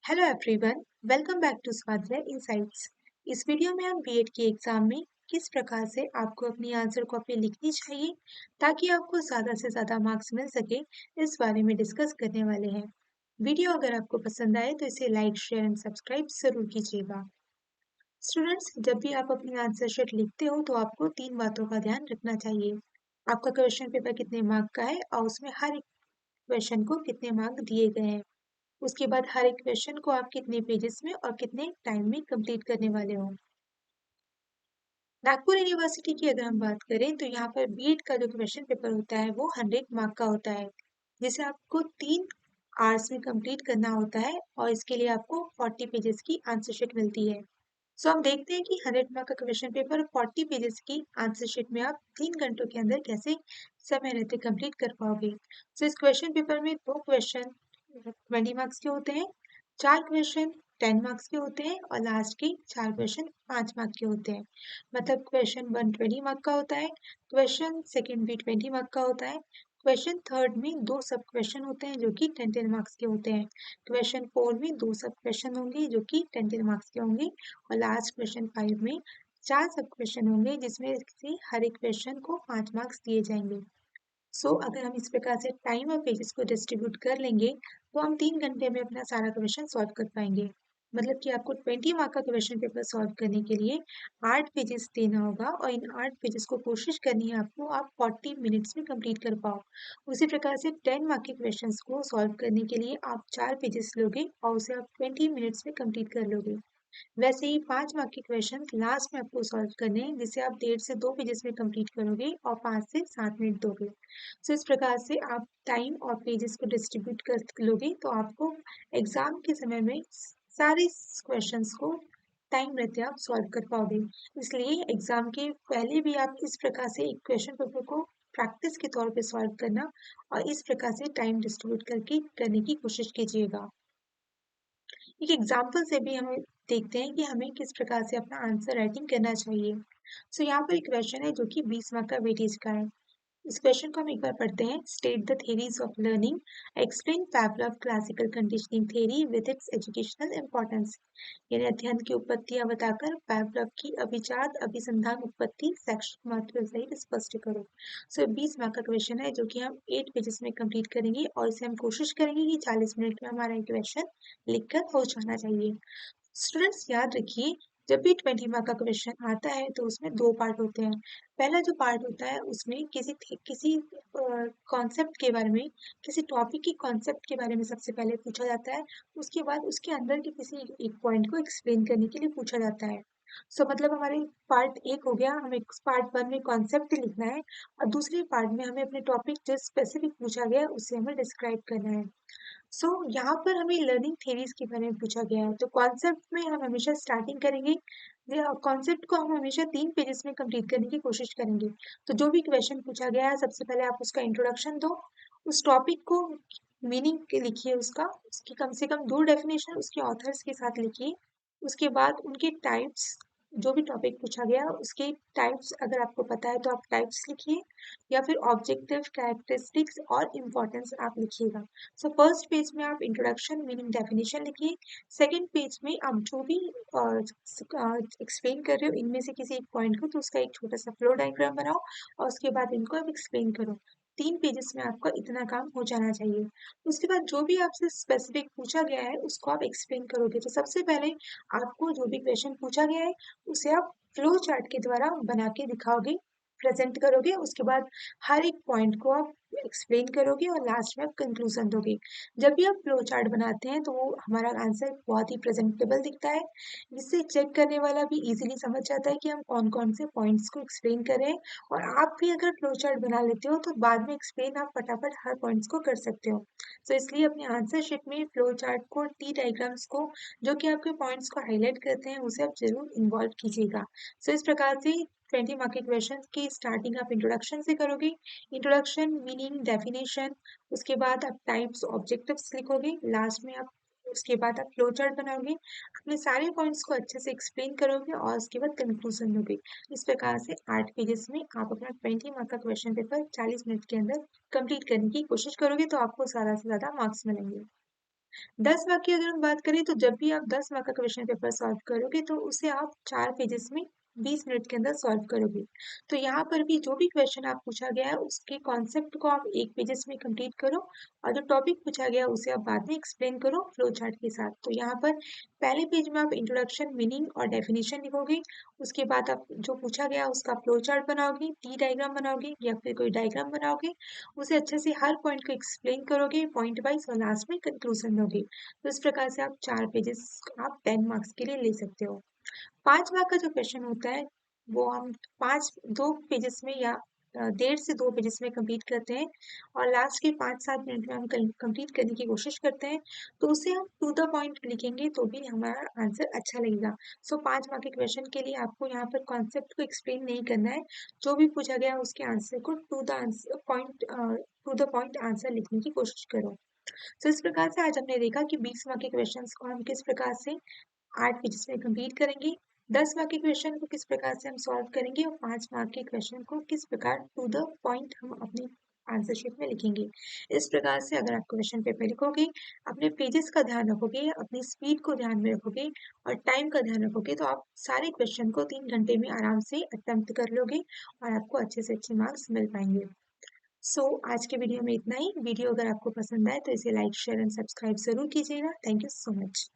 Hello everyone, welcome back to Swadhyay insights. इस video में हम बीएड के एग्जाम में किस प्रकार से आपको अपनी आंसर कॉपी लिखनी चाहिए ताकि आपको ज़्यादा से ज़्यादा मार्क्स मिल सके, इस बारे में डिस्कस करने वाले हैं। वीडियो अगर आपको पसंद आए तो इसे लाइक, शेयर एंड सब्सक्राइब जरूर कीजिएगा। स्टूडेंट्स, जब भी आप अपनी आंसर शीट लिखते हो तो आपको तीन बातों का ध्यान रखना चाहिए। आपका क्वेश्चन पेपर कितने मार्क का है और उसमें हर एक क्वेश्चन को कितने मार्क दिए गए हैं। उसके बाद हर एक क्वेश्चन को आप कितने पेजेस में और कितने टाइम में कंप्लीट करने वाले हो। नागपुर यूनिवर्सिटी की अगर हम बात करें तो यहाँ पर बीएड का जो क्वेश्चन पेपर होता है वो 100 मार्क का होता है, जिसे आपको 3 आवर्स में कंप्लीट करना होता है और इसके लिए आपको 40 पेजेस की आंसर शीट मिलती है। सो हम देखते हैं कि 100 मार्क का क्वेश्चन पेपर 40 पेजेस की आंसर शीट में आप 3 घंटों के अंदर कैसे समय रहते कंप्लीट कर पाओगे। सो इस क्वेश्चन पेपर में 2 क्वेश्चन 20 मार्क्स के होते हैं, 4 क्वेश्चन 10 मार्क्स के होते हैं और लास्ट के 4 क्वेश्चन 5 मार्क के होते हैं। मतलब क्वेश्चन 1 20 मार्क का होता है, क्वेश्चन सेकंड भी 20 मार्क का होता है, क्वेश्चन थर्ड में 2 सब क्वेश्चन होते हैं जो कि 10 मार्क्स के होते हैं, क्वेश्चन 4 में 2 सब क्वेश्चन होंगे जो कि 10 मार्क्स के होंगे और लास्ट क्वेश्चन 5 में 4 सब क्वेश्चन होंगे जिसमें से हर एक क्वेश्चन को 5 मार्क्स दिए जाएंगे। अगर हम इस प्रकार से टाइम और पेजेस को डिस्ट्रीब्यूट कर लेंगे तो हम 3 घंटे में अपना सारा क्वेश्चन सॉल्व कर पाएंगे। मतलब कि आपको 20 मार्क का क्वेश्चन पेपर सॉल्व करने के लिए 8 पेजेस देना होगा और इन 8 पेजेस को कोशिश करनी है आपको आप 40 मिनट्स में कंप्लीट कर पाओ। उसी प्रकार से 10 मार्क के क्वेश्चन को सॉल्व करने के लिए आप 4 पेजेस लोगे और उसे आप 20 मिनट्स में कंप्लीट कर लोगे। वैसे ही 5 मार्क के क्वेश्चन लास्ट में आपको सॉल्व करने हैं जिसे आप 1.5 से 2 पेजेस में कंप्लीट करोगे और 5 से 7 मिनट दोगे। इस प्रकार से आप टाइम और पेजेस को डिस्ट्रीब्यूट कर लोगे तो आपको एग्जाम के समय में सारे क्वेश्चंस को टाइम रहते आप सॉल्व कर पाओगे। इसलिए एग्जाम के पहले भी आप इस प्रकार से एक क्वेश्चन पेपर को प्रैक्टिस के तौर पे सॉल्व करना और इस प्रकार से टाइम डिस्ट्रीब्यूट करके करने की कोशिश कीजिएगा। एक एग्जाम्पल से भी हमें देखते हैं कि हमें किस प्रकार से अपना आंसर राइटिंग करना चाहिए। यहाँ पर एक क्वेश्चन है जो कि 20 मार्क का वेटेज का है। इस क्वेश्चन को हम एक बार पढ़ते हैं। State the theories of learning, explain Pavlov classical conditioning theory with its educational importance. यानी अध्ययन की उत्पत्तियां बताकर पैवलव की अभिजात अभिसंधान उत्पत्ति शैक्षिक महत्व सहित स्पष्ट करो। 20 मार्क का क्वेश्चन है जो कि हम 8 पेजेस में कंप्लीट करेंगे और इसे हम कोशिश करेंगे कि 40 मिनट में हमारा क्वेश्चन लिखकर हो जाना चाहिए। स्टूडेंट्स याद रखिए, जब भी 20 मार्क का क्वेश्चन आता है तो उसमें 2 पार्ट होते हैं। पहला जो पार्ट होता है उसमें किसी कॉन्सेप्ट के बारे में, किसी टॉपिक के कॉन्सेप्ट के बारे में सबसे पहले पूछा जाता है। उसके बाद उसके अंदर के किसी एक पॉइंट को एक्सप्लेन करने के लिए पूछा जाता है। मतलब हमारे पार्ट 1 हो गया, हमें पार्ट 1 में कॉन्सेप्ट लिखना है और दूसरे पार्ट में हमें अपने टॉपिक जो स्पेसिफिक पूछा गया है उसे हमें डिस्क्राइब करना है। यहाँ पर हमें लर्निंग थेरीज के बारे में पूछा गया है, तो कॉन्सेप्ट में हम हमेशा स्टार्टिंग करेंगे। कॉन्सेप्ट को हम हमेशा 3 पेजेस में कंप्लीट करने की कोशिश करेंगे। तो जो भी क्वेश्चन पूछा गया है सबसे पहले आप उसका इंट्रोडक्शन दो, उस टॉपिक को मीनिंग के लिखिए, उसकी कम से कम 2 डेफिनेशन उसके ऑथर्स के साथ लिखिए। उसके बाद उनके टाइप्स, जो भी टॉपिक पूछा गया उसके टाइप्स अगर आपको पता है तो आप टाइप्स लिखिए या फिर ऑब्जेक्टिव, कैरेक्टरिस्टिक्स और इम्पोर्टेंस आप लिखिएगा। फर्स्ट पेज में आप इंट्रोडक्शन, मीनिंग, डेफिनेशन लिखिए। सेकंड पेज में आप जो भी एक्सप्लेन कर रहे हो इनमें से किसी एक पॉइंट को, तो उसका एक छोटा सा फ्लो डायग्राम बनाओ और उसके बाद इनको आप एक्सप्लेन करो। 3 पेजेस में आपका इतना काम हो जाना चाहिए। उसके बाद जो भी आपसे स्पेसिफिक पूछा गया है उसको आप एक्सप्लेन करोगे। तो सबसे पहले आपको जो भी क्वेश्चन पूछा गया है उसे आप फ्लो चार्ट के द्वारा बना के दिखाओगे, प्रेजेंट करोगे। उसके बाद हर एक पॉइंट को आप एक्सप्लेन करोगे और लास्ट में आप कंक्लूजन दोगे। जब भी आप फ्लो चार्ट बनाते हैं तो वो हमारा आंसर बहुत ही प्रेजेंटेबल दिखता है, जिससे चेक करने वाला भी इजीली समझ जाता है कि हम कौन कौन से पॉइंट्स को एक्सप्लेन कर रहे हैं। और आप भी अगर फ्लो चार्ट बना लेते हो तो बाद में एक्सप्लेन आप फटाफट हर पॉइंट्स को कर सकते हो। इसलिए अपने आंसर शीट में फ्लो चार्ट को, टी डायग्राम्स को, जो कि आपके पॉइंट्स को हाईलाइट करते हैं, उसे आप जरूर इन्वॉल्व कीजिएगा। इस प्रकार से 20 मार्क के क्वेश्चन की स्टार्टिंग आप इंट्रोडक्शन से करोगे। इंट्रोडक्शन, मीनिंग, डेफिनेशन, उसके बाद आप टाइप्स, ऑब्जेक्टिव्स लिखोगे। लास्ट में आप उसके बाद आप फ्लो चार्ट बनाओगे, अपने सारे पॉइंट्स को अच्छे से एक्सप्लेन करोगे और उसके बाद कंक्लूजन दोगे। इस प्रकार से 8 पेजेस में आप अपना 20 मार्क का क्वेश्चन पेपर 40 मिनट के अंदर कंप्लीट करने की कोशिश करोगे तो आपको ज़्यादा से ज़्यादा मार्क्स मिलेंगे। 10 मार्क की अगर हम बात करें तो जब भी आप 10 मार्क का क्वेश्चन पेपर सॉल्व करोगे तो उसे आप 4 पेजेस में 20 मिनट के अंदर सॉल्व करोगे। तो यहाँ पर भी जो भी क्वेश्चन आप पूछा गया है उसके कॉन्सेप्ट को आप 1 पेजेस में कंप्लीट करो और जो टॉपिक पूछा गया है उसे आप बाद में एक्सप्लेन करो फ्लो चार्ट के साथ। तो यहाँ पर पहले पेज में आप इंट्रोडक्शन, मीनिंग और डेफिनेशन लिखोगे। उसके बाद आप जो पूछा गया उसका फ्लो चार्ट बनाओगे, टी डायग्राम बनाओगे या फिर कोई डायग्राम बनाओगे, उसे अच्छे से हर पॉइंट को एक्सप्लेन करोगे पॉइंट वाइज और लास्ट में कंक्लूजन दोगे। तो इस प्रकार से आप 4 पेजेस आप 10 मार्क्स के लिए ले सकते हो। 5 मार्क का जो क्वेश्चन होता है वो हम 2 पेजेस में या 1.5 से 2 पेजेस में कंप्लीट करते हैं और लास्ट के 5-7 मिनट में हम कंप्लीट करने की कोशिश करते हैं। तो उसे हम टू द पॉइंट लिखेंगे तो भी हमारा आंसर अच्छा लगेगा। सो 5 मार्क के क्वेश्चन के लिए आपको यहाँ पर कॉन्सेप्ट को एक्सप्लेन नहीं करना है। जो भी पूछा गया उसके आंसर को टू द पॉइंट आंसर लिखने की कोशिश करो। तो इस प्रकार से आज हमने देखा कि 20 मार्क के क्वेश्चंस को हम किस प्रकार से 8 पेजेस में कंप्लीट करेंगे, 10 मार्क के क्वेश्चन को किस प्रकार से हम सॉल्व करेंगे और 5 मार्क के क्वेश्चन को किस प्रकार टू द पॉइंट हम अपनी आंसर शीट में लिखेंगे। इस प्रकार से अगर आप क्वेश्चन पेपर लिखोगे, अपने पेजेस का ध्यान रखोगे, अपनी स्पीड को ध्यान में रखोगे और टाइम का ध्यान रखोगे तो आप सारे क्वेश्चन को 3 घंटे में आराम से अटेम्प्ट कर लोगे और आपको अच्छे से अच्छे मार्क्स मिल पाएंगे। आज के वीडियो में इतना ही। वीडियो अगर आपको पसंद आए तो इसे लाइक, शेयर एंड सब्सक्राइब जरूर कीजिएगा। Thank you so much.